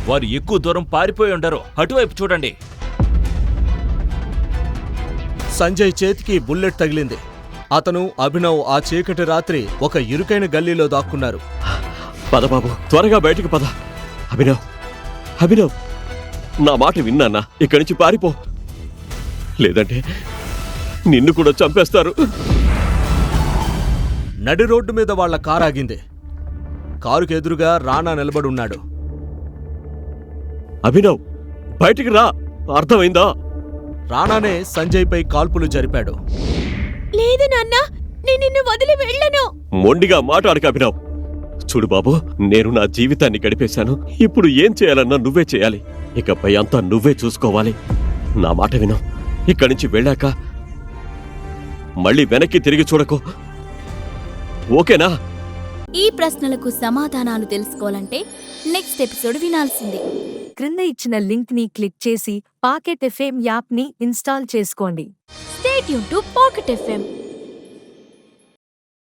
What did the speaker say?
వారు ఎక్కువ దూరం పారిపోయి ఉండరు. అటువైపు చూడండి. సంజయ్ చేతికి బుల్లెట్ తగిలింది. అతను, అభినవ్ ఆ చీకటి రాత్రి ఒక ఇరుకైన గల్లీలో దాక్కున్నారు. పద బాబు, త్వరగా బయటికి పద. అభినవ్, అభినవ్, నా మాట విన్నానా? ఇక్కడి నుంచి పారిపో, లేదంటే నిన్ను కూడా చంపేస్తారు. నడి రోడ్డు మీద వాళ్ల కారు ఆగింది. కారుకు ఎదురుగా రాణా నిలబడున్నాడు. అభినవ్, బయటికి రా, అర్థమైందా? రాణానే సంజయ్పై కాల్పులు జరిపాడు. లేదు నాన్నా, నేను నిన్ను వదిలి వెళ్ళను. మొండిగా మాట్లాడక అభినవ్. చూడు బాబు, నేను నా జీవితాన్ని గడిపేశాను. ఇప్పుడు ఏం చేయాలన్నా నువ్వే చేయాలి. ఇకపై అంతా నువ్వే చూసుకోవాలి. నా మాట విను. ఇక్కడి నుంచి వెళ్ళాక మళ్ళీ వెనక్కి తిరిగి చూడకు, ఓకేనా? ఈ ప్రశ్నలకు సమాధానాలు తెలుసుకోవాలంటే నెక్స్ట్ ఎపిసోడ్ వినాల్సిందే. క్రింద ఇచ్చిన లింక్ ని క్లిక్ చేసి పాకెట్ ఎఫ్ఎం యాప్ ని ఇన్స్టాల్ చేసుకోండి. Stay tuned to Pocket FM.